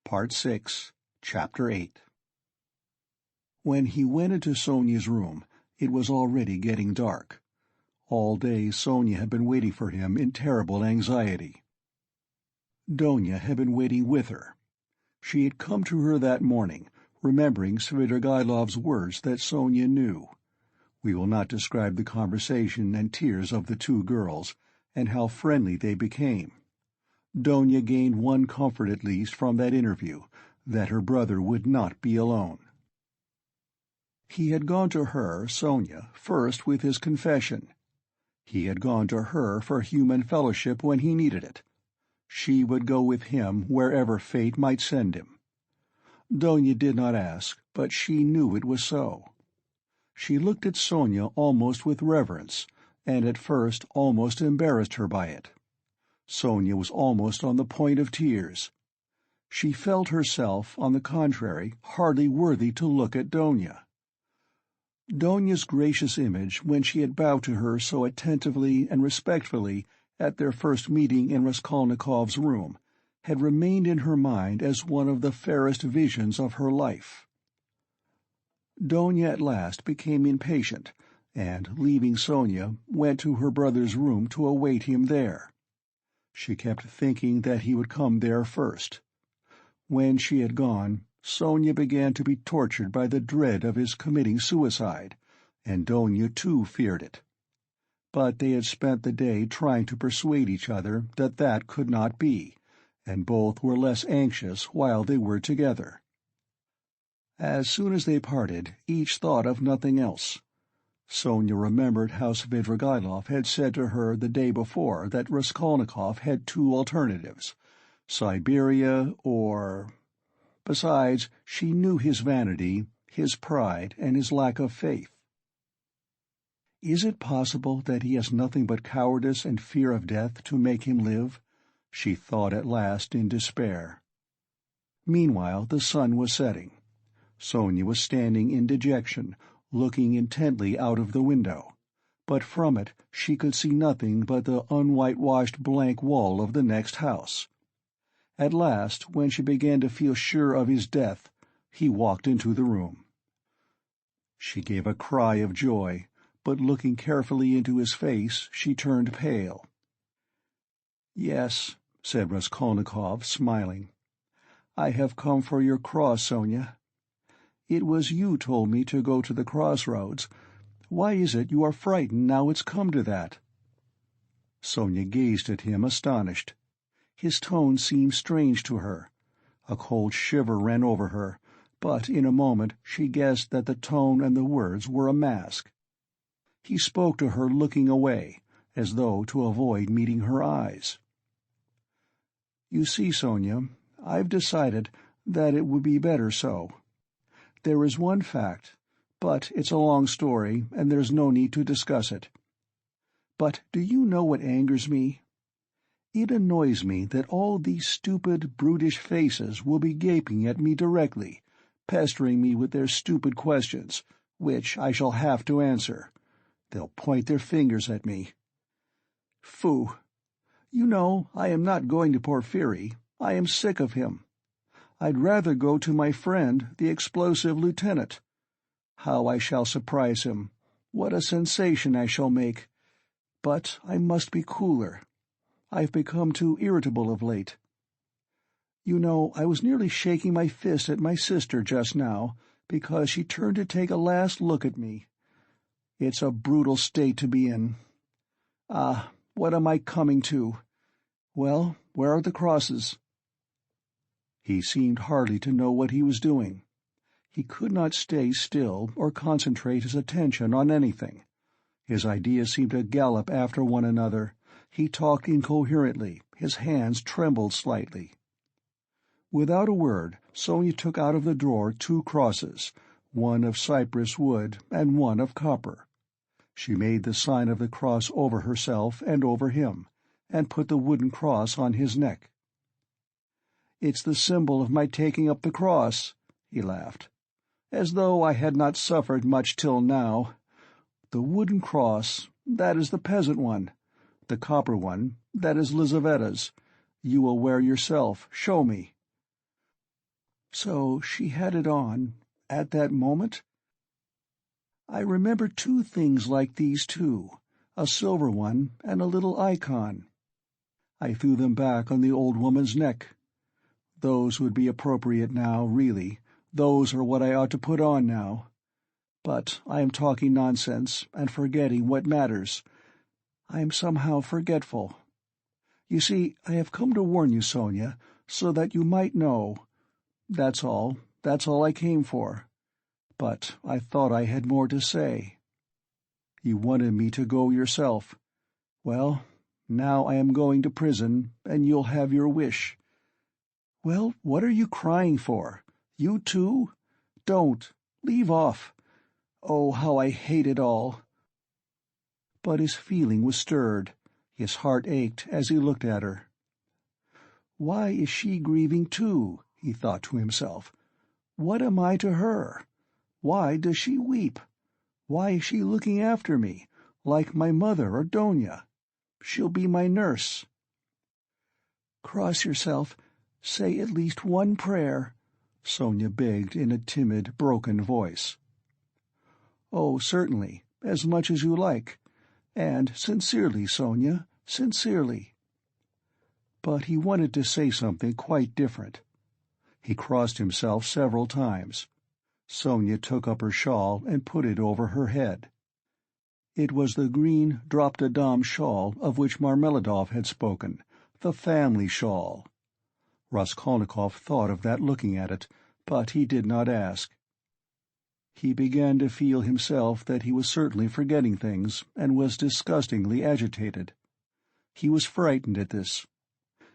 Part 6, Chapter 8. When he went into Sonia's room, it was already getting dark. All day Sonia had been waiting for him in terrible anxiety. Donia had been waiting with her. She had come to her that morning, remembering Svidrigaïlov's words that Sonia knew. We will not describe the conversation and tears of the two girls, and how friendly they became. Donia gained one comfort at least from that interview, that her brother would not be alone. He had gone to her, Sonia, first with his confession. He had gone to her for human fellowship when he needed it. She would go with him wherever fate might send him. Donia did not ask, but she knew it was so. She looked at Sonia almost with reverence, and at first almost embarrassed her by it. Sonia was almost on the point of tears. She felt herself, on the contrary, hardly worthy to look at Donia. Donia's gracious image, when she had bowed to her so attentively and respectfully at their first meeting in Raskolnikov's room, had remained in her mind as one of the fairest visions of her life. Donia at last became impatient, and, leaving Sonia, went to her brother's room to await him there. She kept thinking that he would come there first. When she had gone, Sonia began to be tortured by the dread of his committing suicide, and Donia too feared it. But they had spent the day trying to persuade each other that that could not be, and both were less anxious while they were together. As soon as they parted, each thought of nothing else. Sonia remembered how Svidrigaïlov had said to her the day before that Raskolnikov had two alternatives, Siberia or... Besides, she knew his vanity, his pride, and his lack of faith. Is it possible that he has nothing but cowardice and fear of death to make him live? She thought at last in despair. Meanwhile the sun was setting. Sonia was standing in dejection, looking intently out of the window, but from it she could see nothing but the unwhitewashed blank wall of the next house. At last, when she began to feel sure of his death, he walked into the room. She gave a cry of joy, but looking carefully into his face, she turned pale. "Yes," said Raskolnikov, smiling. "I have come for your cross, Sonia. It was you told me to go to the crossroads. Why is it you are frightened now it's come to that?" Sonia gazed at him astonished. His tone seemed strange to her. A cold shiver ran over her, but in a moment she guessed that the tone and the words were a mask. He spoke to her looking away, as though to avoid meeting her eyes. "You see, Sonia, I've decided that it would be better so. There is one fact, but it's a long story, and there's no need to discuss it. But do you know what angers me? It annoys me that all these stupid, brutish faces will be gaping at me directly, pestering me with their stupid questions, which I shall have to answer. They'll point their fingers at me. Phoo! You know, I am not going to Porfiry. I am sick of him. I'd rather go to my friend, the explosive lieutenant. How I shall surprise him! What a sensation I shall make! But I must be cooler. I've become too irritable of late. You know, I was nearly shaking my fist at my sister just now, because she turned to take a last look at me. It's a brutal state to be in. Ah, what am I coming to? Well, where are the crosses?" He seemed hardly to know what he was doing. He could not stay still or concentrate his attention on anything. His ideas seemed to gallop after one another. He talked incoherently, his hands trembled slightly. Without a word, Sonia took out of the drawer two crosses, one of cypress wood and one of copper. She made the sign of the cross over herself and over him, and put the wooden cross on his neck. "It's the symbol of my taking up the cross," he laughed. "As though I had not suffered much till now. The wooden cross, that is the peasant one. The copper one, that is Lizaveta's. You will wear yourself. Show me." So she had it on, at that moment? I remember two things like these too, a silver one and a little icon. I threw them back on the old woman's neck. Those would be appropriate now, really. Those are what I ought to put on now. But I am talking nonsense and forgetting what matters. I am somehow forgetful. You see, I have come to warn you, Sonia, so that you might know. That's all. That's all I came for. But I thought I had more to say. You wanted me to go yourself. Well, now I am going to prison, and you'll have your wish. Well, what are you crying for? You too? Don't. Leave off. Oh, how I hate it all. But his feeling was stirred. His heart ached as he looked at her. Why is she grieving too? He thought to himself. What am I to her? Why does she weep? Why is she looking after me, like my mother or Donia? She'll be my nurse. Cross yourself. Say at least one prayer, Sonia begged in a timid, broken voice. Oh, certainly, as much as you like. And sincerely, Sonia, sincerely. But he wanted to say something quite different. He crossed himself several times. Sonia took up her shawl and put it over her head. It was the green drop-de-dame shawl of which Marmeladov had spoken, the family shawl. Raskolnikov thought of that looking at it, but he did not ask. He began to feel himself that he was certainly forgetting things, and was disgustingly agitated. He was frightened at this.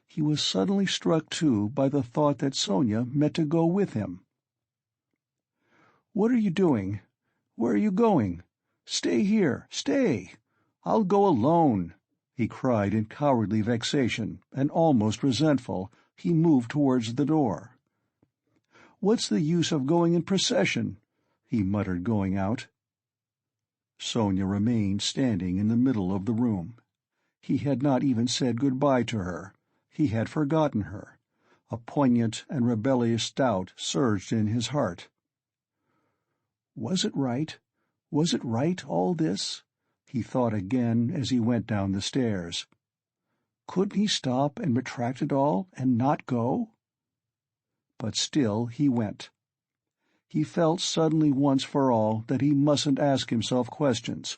He was suddenly struck, too, by the thought that Sonia meant to go with him. "What are you doing? Where are you going? Stay here, stay! I'll go alone!" he cried in cowardly vexation, and almost resentful. He moved towards the door. "What's the use of going in procession?" he muttered, going out. Sonia remained standing in the middle of the room. He had not even said good-bye to her. He had forgotten her. A poignant and rebellious doubt surged in his heart. Was it right? Was it right, all this? He thought again as he went down the stairs. Couldn't he stop and retract it all, and not go? But still he went. He felt suddenly once for all that he mustn't ask himself questions.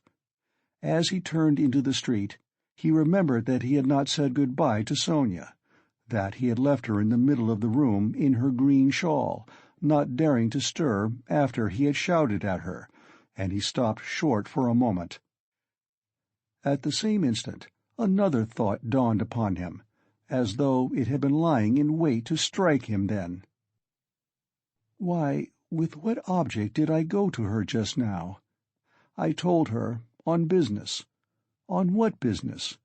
As he turned into the street, he remembered that he had not said good-bye to Sonia, that he had left her in the middle of the room in her green shawl, not daring to stir after he had shouted at her, and he stopped short for a moment. At the same instant, another thought dawned upon him, as though it had been lying in wait to strike him then. Why, with what object did I go to her just now? I told her, on business. On what business?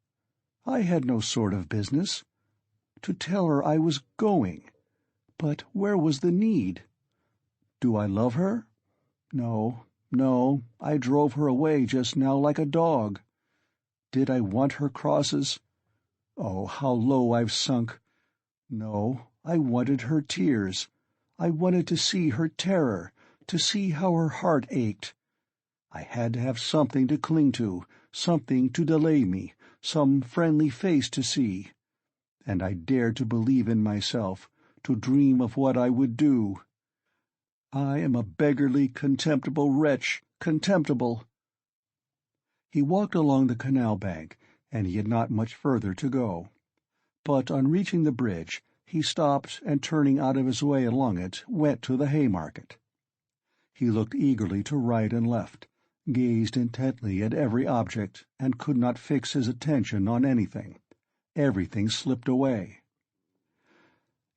I had no sort of business. To tell her I was going. But where was the need? Do I love her? No, no, I drove her away just now like a dog. Did I want her crosses? Oh, how low I've sunk! No, I wanted her tears. I wanted to see her terror, to see how her heart ached. I had to have something to cling to, something to delay me, some friendly face to see. And I dared to believe in myself, to dream of what I would do. I am a beggarly, contemptible wretch, contemptible. He walked along the canal bank, and he had not much further to go. But on reaching the bridge, he stopped, and turning out of his way along it, went to the Haymarket. He looked eagerly to right and left, gazed intently at every object, and could not fix his attention on anything. Everything slipped away.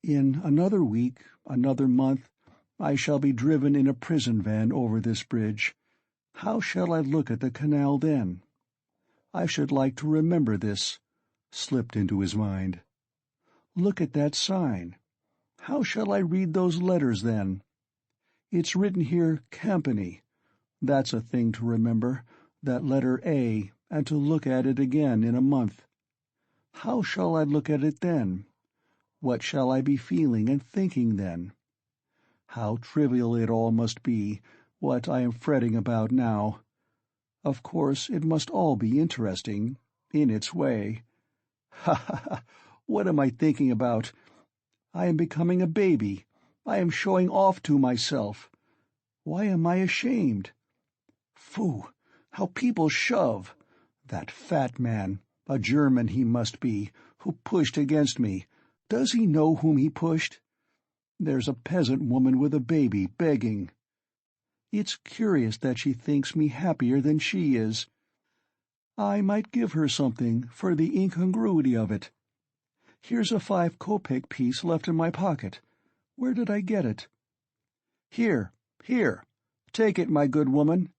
In another week, another month, I shall be driven in a prison van over this bridge. How shall I look at the canal then? I should like to remember this, slipped into his mind. Look at that sign. How shall I read those letters then? It's written here Campany. That's a thing to remember, that letter A, and to look at it again in a month. How shall I look at it then? What shall I be feeling and thinking then? How trivial it all must be, what I am fretting about now. Of course it must all be interesting, in its way. Ha ha ha! What am I thinking about? I am becoming a baby. I am showing off to myself. Why am I ashamed? Phoo! How people shove! That fat man, a German he must be, who pushed against me. Does he know whom he pushed? There's a peasant woman with a baby begging. It's curious that she thinks me happier than she is. I might give her something for the incongruity of it. Here's a 5-kopeck piece left in my pocket. Where did I get it? Here, take it, my good woman.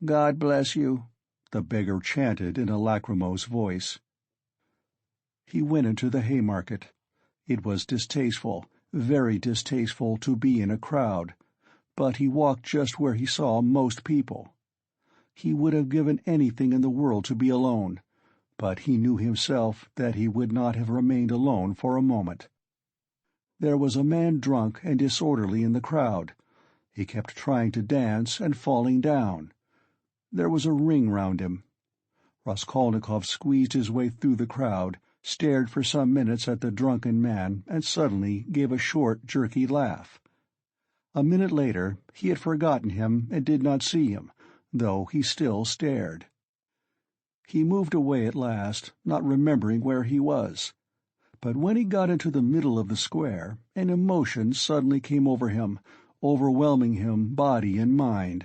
God bless you, the beggar chanted in a lachrymose voice. He went into the Haymarket. It was distasteful, very distasteful to be in a crowd, but he walked just where he saw most people. He would have given anything in the world to be alone, but he knew himself that he would not have remained alone for a moment. There was a man drunk and disorderly in the crowd. He kept trying to dance and falling down. There was a ring round him. Raskolnikov squeezed his way through the crowd, stared for some minutes at the drunken man, and suddenly gave a short, jerky laugh. A minute later he had forgotten him and did not see him, though he still stared. He moved away at last, not remembering where he was. But when he got into the middle of the square, an emotion suddenly came over him, overwhelming him body and mind.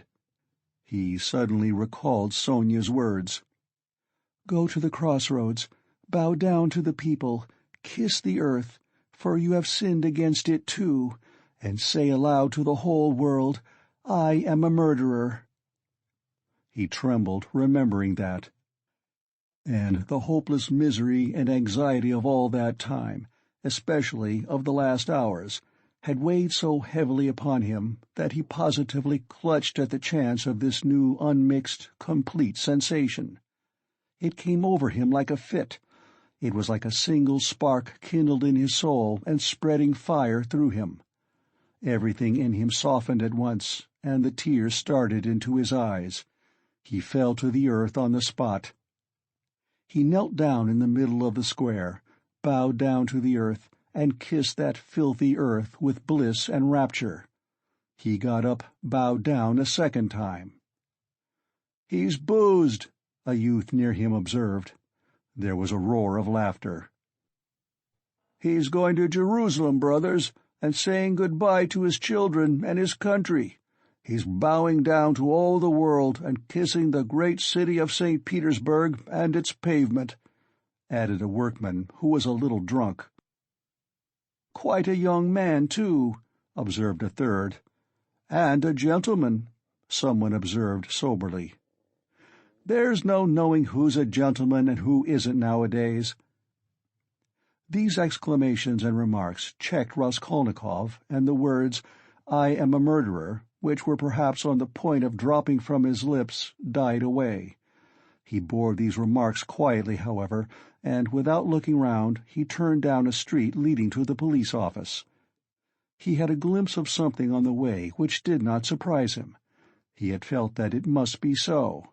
He suddenly recalled Sonia's words. "Go to the crossroads, bow down to the people, kiss the earth, for you have sinned against it too, and say aloud to the whole world, 'I am a murderer.'" He trembled, remembering that. And the hopeless misery and anxiety of all that time, especially of the last hours, had weighed so heavily upon him that he positively clutched at the chance of this new unmixed, complete sensation. It came over him like a fit. It was like a single spark kindled in his soul and spreading fire through him. Everything in him softened at once, and the tears started into his eyes. He fell to the earth on the spot. He knelt down in the middle of the square, bowed down to the earth, and kissed that filthy earth with bliss and rapture. He got up, bowed down a second time. "He's boozed," a youth near him observed. There was a roar of laughter. "He's going to Jerusalem, brothers, and saying good-bye to his children and his country. He's bowing down to all the world and kissing the great city of St. Petersburg and its pavement," added a workman who was a little drunk. "Quite a young man, too," observed a third. "And a gentleman," someone observed soberly. "There's no knowing who's a gentleman and who isn't nowadays." These exclamations and remarks checked Raskolnikov, and the words, "I am a murderer," which were perhaps on the point of dropping from his lips, died away. He bore these remarks quietly, however, and without looking round he turned down a street leading to the police office. He had a glimpse of something on the way which did not surprise him. He had felt that it must be so.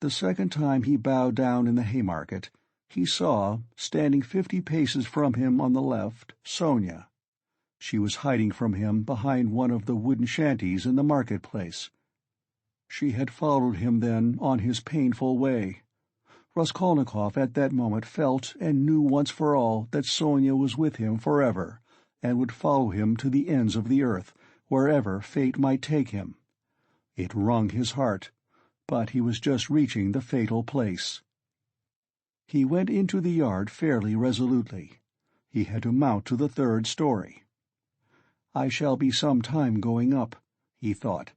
The second time he bowed down in the Haymarket, he saw, standing 50 paces from him on the left, Sonia. She was hiding from him behind one of the wooden shanties in the market-place. She had followed him, then, on his painful way. Raskolnikov at that moment felt and knew once for all that Sonia was with him forever, and would follow him to the ends of the earth, wherever fate might take him. It wrung his heart, but he was just reaching the fatal place. He went into the yard fairly resolutely. He had to mount to the 3rd story. "I shall be some time going up," he thought.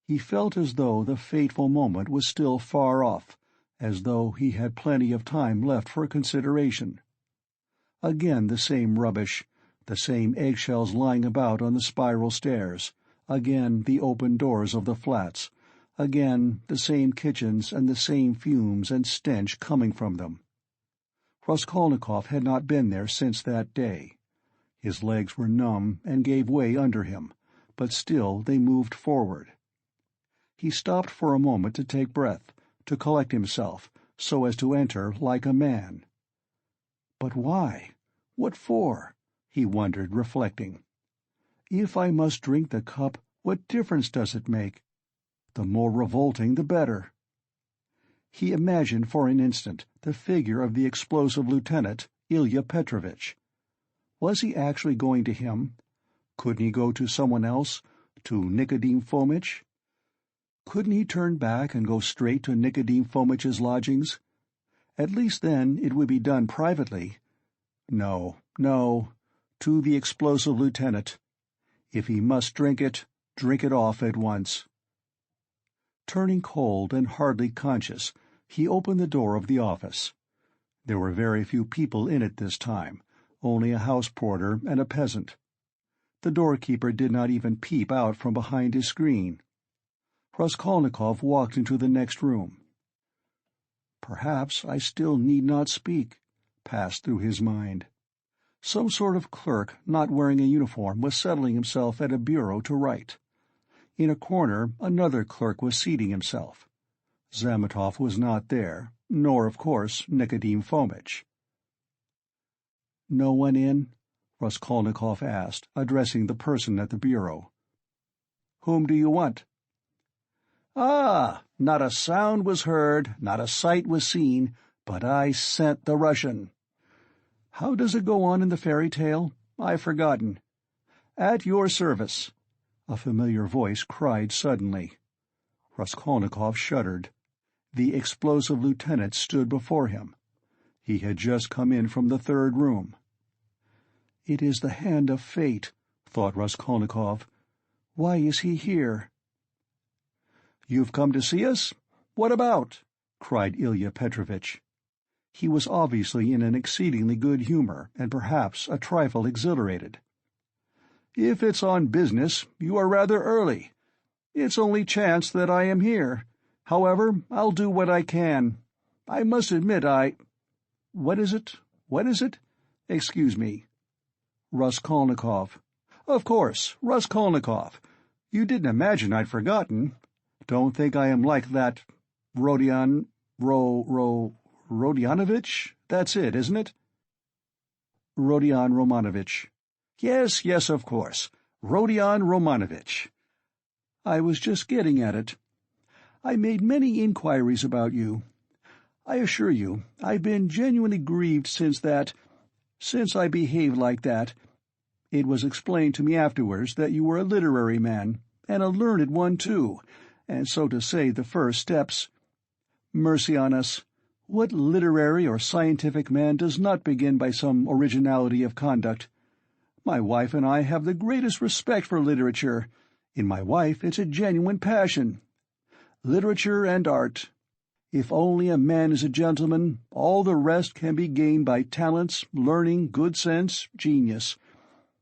He felt as though the fateful moment was still far off, as though he had plenty of time left for consideration. Again the same rubbish, the same eggshells lying about on the spiral stairs, again the open doors of the flats, again the same kitchens and the same fumes and stench coming from them. Raskolnikov had not been there since that day. His legs were numb and gave way under him, but still they moved forward. He stopped for a moment to take breath, to collect himself, so as to enter like a man. But why? What for? He wondered, reflecting. If I must drink the cup, what difference does it make? The more revolting, the better. He imagined for an instant the figure of the explosive lieutenant, Ilya Petrovitch. Was he actually going to him? Couldn't he go to someone else, to Nicodim Fomitch? Couldn't he turn back and go straight to Nicodim Fomitch's lodgings? At least then it would be done privately. No, to the explosive lieutenant. If he must drink it off at once. Turning cold and hardly conscious, he opened the door of the office. There were very few people in it this time, only a house porter and a peasant. The doorkeeper did not even peep out from behind his screen. Raskolnikov walked into the next room. Perhaps I still need not speak, passed through his mind. Some sort of clerk not wearing a uniform was settling himself at a bureau to write. In a corner another clerk was seating himself. Zametov was not there, nor, of course, Nicodim Fomitch. "No one in?" Raskolnikov asked, addressing the person at the bureau. "Whom do you want?" "Ah, not a sound was heard, not a sight was seen, but I sent the Russian. How does it go on in the fairy tale? I've forgotten." "At your service," a familiar voice cried suddenly. Raskolnikov shuddered. The explosive lieutenant stood before him. He had just come in from the third room. "It is the hand of fate," thought Raskolnikov. "Why is he here?" "You've come to see us? What about?" cried Ilya Petrovitch. He was obviously in an exceedingly good humor, and perhaps a trifle exhilarated. "If it's on business, you are rather early. It's only chance that I am here. However, I'll do what I can. I must admit What is it? Excuse me." "Raskolnikov." "Of course, Raskolnikov. You didn't imagine I'd forgotten. Don't think I am like that Rodionovich? That's it, isn't it?" "Rodion Romanovich." Yes, of course. Rodion Romanovich. I was just getting at it. I made many inquiries about you. I assure you, I've been genuinely grieved since I behaved like that. It was explained to me afterwards that you were a literary man, and a learned one too, and so to say the first steps— Mercy on us! What literary or scientific man does not begin by some originality of conduct? My wife and I have the greatest respect for literature. In my wife it's a genuine passion. Literature and art. If only a man is a gentleman, all the rest can be gained by talents, learning, good sense, genius.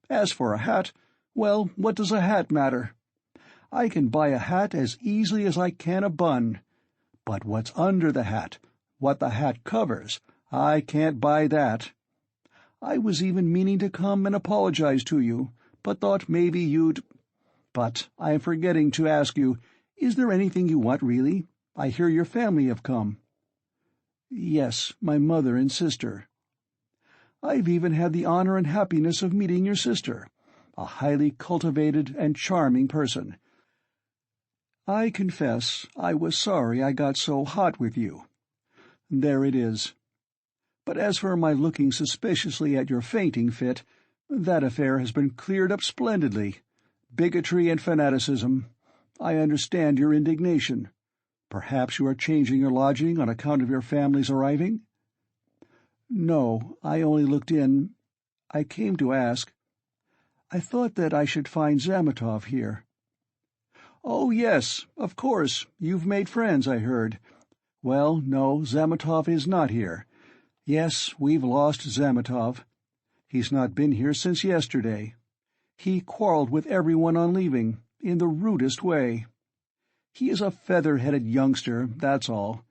As for a hat, well, what does a hat matter? I can buy a hat as easily as I can a bun. But what's under the hat, what the hat covers, I can't buy that. I was even meaning to come and apologize to you, but thought maybe you'd— But I am forgetting to ask you, is there anything you want really? I hear your family have come." "Yes, my mother and sister." "I've even had the honor and happiness of meeting your sister, a highly cultivated and charming person. I confess I was sorry I got so hot with you. There it is. But as for my looking suspiciously at your fainting fit, that affair has been cleared up splendidly. Bigotry and fanaticism. I understand your indignation. Perhaps you are changing your lodging on account of your family's arriving?" "No, I only looked in. I came to ask. I thought that I should find Zametov here." "Oh, yes, of course, you've made friends, I heard. Well, no, Zametov is not here. Yes, we've lost Zametov. He's not been here since yesterday. He quarreled with everyone on leaving, in the rudest way. He is a feather-headed youngster, that's all.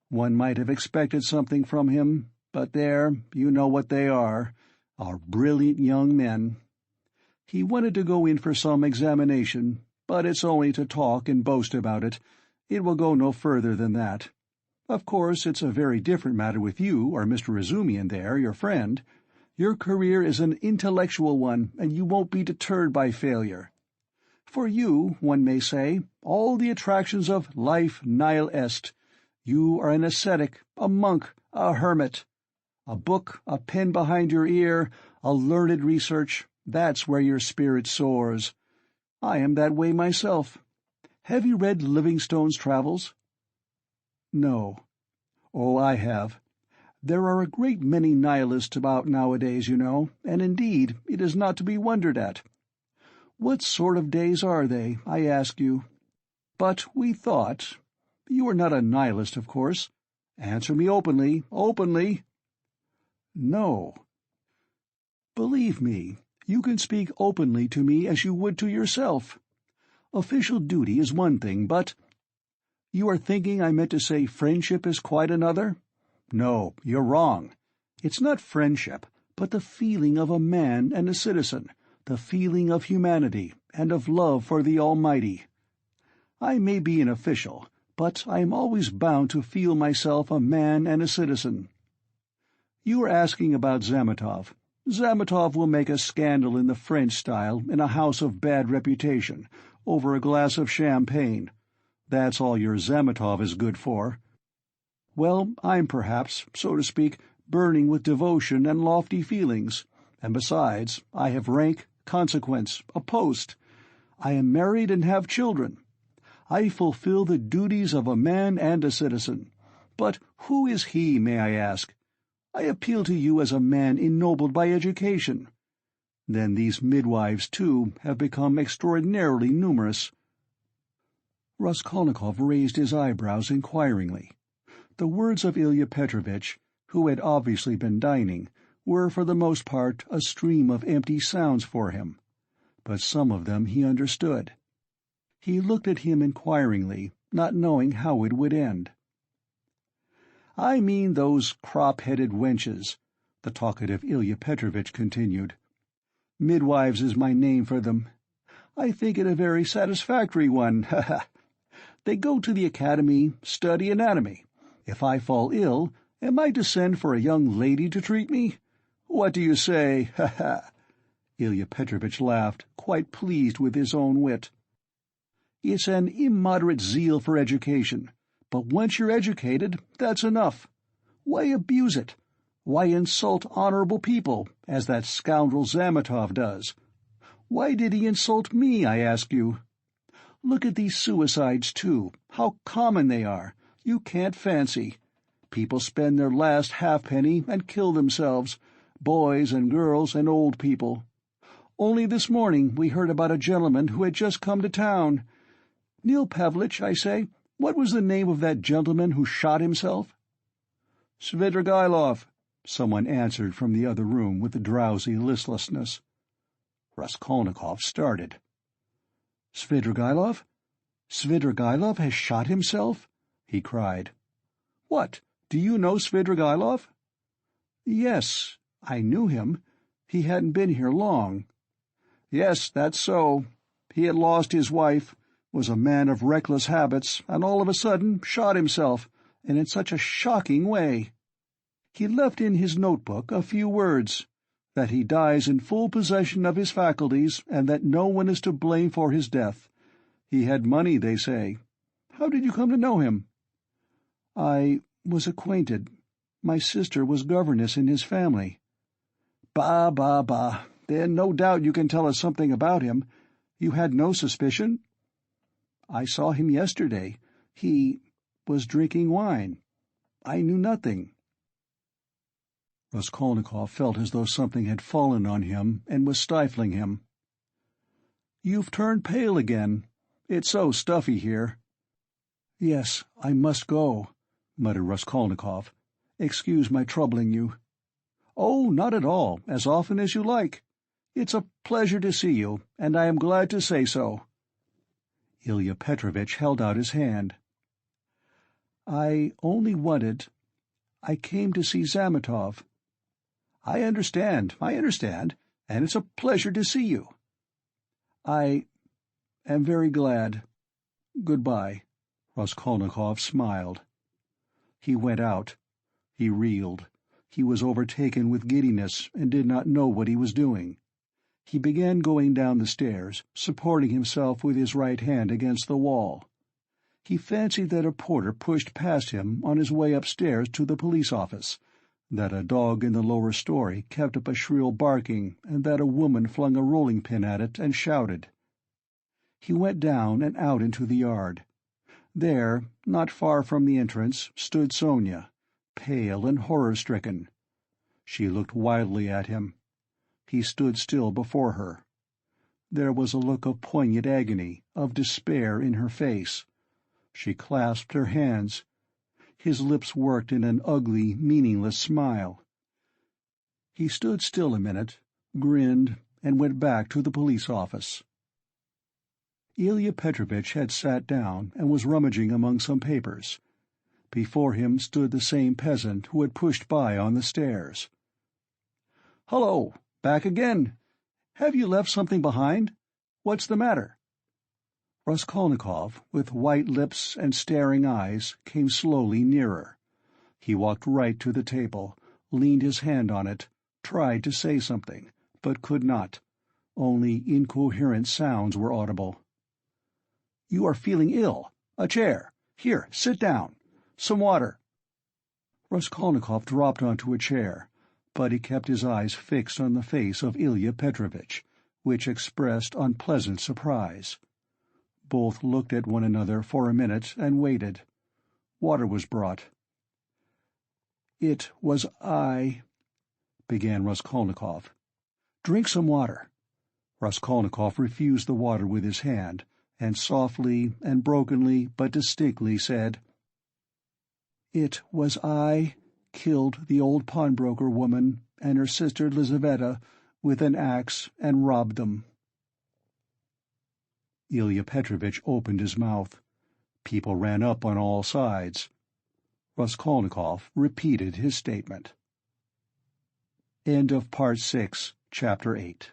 One might have expected something from him, but there, you know what they are. Our brilliant young men. He wanted to go in for some examination, but it's only to talk and boast about it. It will go no further than that. Of course, it's a very different matter with you or Mr. Izumian there, your friend. Your career is an intellectual one, and you won't be deterred by failure. For you, one may say, all the attractions of life nihil est. You are an ascetic, a monk, a hermit. A book, a pen behind your ear, a learned research, that's where your spirit soars. I am that way myself. Have you read Livingstone's Travels? No. Oh, I have. There are a great many nihilists about nowadays, you know, and indeed it is not to be wondered at. What sort of days are they, I ask you? But we thought— You are not a nihilist, of course. Answer me openly, openly. No. Believe me, you can speak openly to me as you would to yourself. Official duty is one thing, but— You are thinking I meant to say friendship is quite another? No, you're wrong. It's not friendship, but the feeling of a man and a citizen, the feeling of humanity and of love for the Almighty. I may be an official, but I am always bound to feel myself a man and a citizen. You are asking about Zametov. Zametov will make a scandal in the French style in a house of bad reputation, over a glass of champagne. That's all your Zametov is good for. Well, I'm perhaps, so to speak, burning with devotion and lofty feelings, and besides, I have rank, consequence, a post. I am married and have children. I fulfill the duties of a man and a citizen. But who is he, may I ask? I appeal to you as a man ennobled by education. Then these midwives, too, have become extraordinarily numerous. Raskolnikov raised his eyebrows inquiringly. The words of Ilya Petrovitch, who had obviously been dining, were for the most part a stream of empty sounds for him, but some of them he understood. He looked at him inquiringly, not knowing how it would end. "I mean those crop-headed wenches," the talkative Ilya Petrovitch continued. "Midwives is my name for them. I think it a very satisfactory one, ha-ha. They go to the academy, study anatomy. If I fall ill, am I to send for a young lady to treat me? What do you say, ha-ha?" Ilya Petrovitch laughed, quite pleased with his own wit. "It's an immoderate zeal for education. But once you're educated, that's enough. Why abuse it? Why insult honorable people, as that scoundrel Zametov does? Why did he insult me, I ask you? Look at these suicides, too, how common they are. You can't fancy. People spend their last halfpenny and kill themselves, boys and girls and old people. Only this morning we heard about a gentleman who had just come to town. Nil Pavlich, I say, what was the name of that gentleman who shot himself?" "Svidrigailov," someone answered from the other room with a drowsy listlessness. Raskolnikov started. "Svidrigailov? Svidrigailov has shot himself?" he cried. "What, do you know Svidrigailov?" "Yes, I knew him. He hadn't been here long." "Yes, that's so. He had lost his wife, was a man of reckless habits, and all of a sudden shot himself, and in such a shocking way. He left in his notebook a few words, that he dies in full possession of his faculties, and that no one is to blame for his death. He had money, they say. How did you come to know him?" "I was acquainted. My sister was governess in his family." "Bah, bah, bah. Then no doubt you can tell us something about him. You had no suspicion?" "I saw him yesterday. He was drinking wine. I knew nothing." Raskolnikov felt as though something had fallen on him and was stifling him. "You've turned pale again. It's so stuffy here." "Yes, I must go," muttered Raskolnikov. "Excuse my troubling you." "Oh, not at all, as often as you like. It's a pleasure to see you, and I am glad to say so." Ilya Petrovitch held out his hand. "I only wanted— I came to see Zametov. I understand, and it's a pleasure to see you." "I am very glad. Goodbye." Raskolnikov smiled. He went out. He reeled. He was overtaken with giddiness and did not know what he was doing. He began going down the stairs, supporting himself with his right hand against the wall. He fancied that a porter pushed past him on his way upstairs to the police office, that a dog in the lower story kept up a shrill barking, and that a woman flung a rolling-pin at it and shouted. He went down and out into the yard. There, not far from the entrance, stood Sonia, pale and horror-stricken. She looked wildly at him. He stood still before her. There was a look of poignant agony, of despair in her face. She clasped her hands. His lips worked in an ugly, meaningless smile. He stood still a minute, grinned, and went back to the police office. Ilya Petrovitch had sat down and was rummaging among some papers. Before him stood the same peasant who had pushed by on the stairs. "Hullo, back again. Have you left something behind? What's the matter?" Raskolnikov, with white lips and staring eyes, came slowly nearer. He walked right to the table, leaned his hand on it, tried to say something, but could not. Only incoherent sounds were audible. "You are feeling ill. A chair. Here, sit down. Some water." Raskolnikov dropped onto a chair, but he kept his eyes fixed on the face of Ilya Petrovitch, which expressed unpleasant surprise. Both looked at one another for a minute and waited. Water was brought. "It was I," began Raskolnikov. "Drink some water." Raskolnikov refused the water with his hand, and softly and brokenly but distinctly said, "It was I killed the old pawnbroker woman and her sister Lizaveta with an axe and robbed them." Ilya Petrovitch opened his mouth. People ran up on all sides. Raskolnikov repeated his statement. End of Part 6, Chapter 8.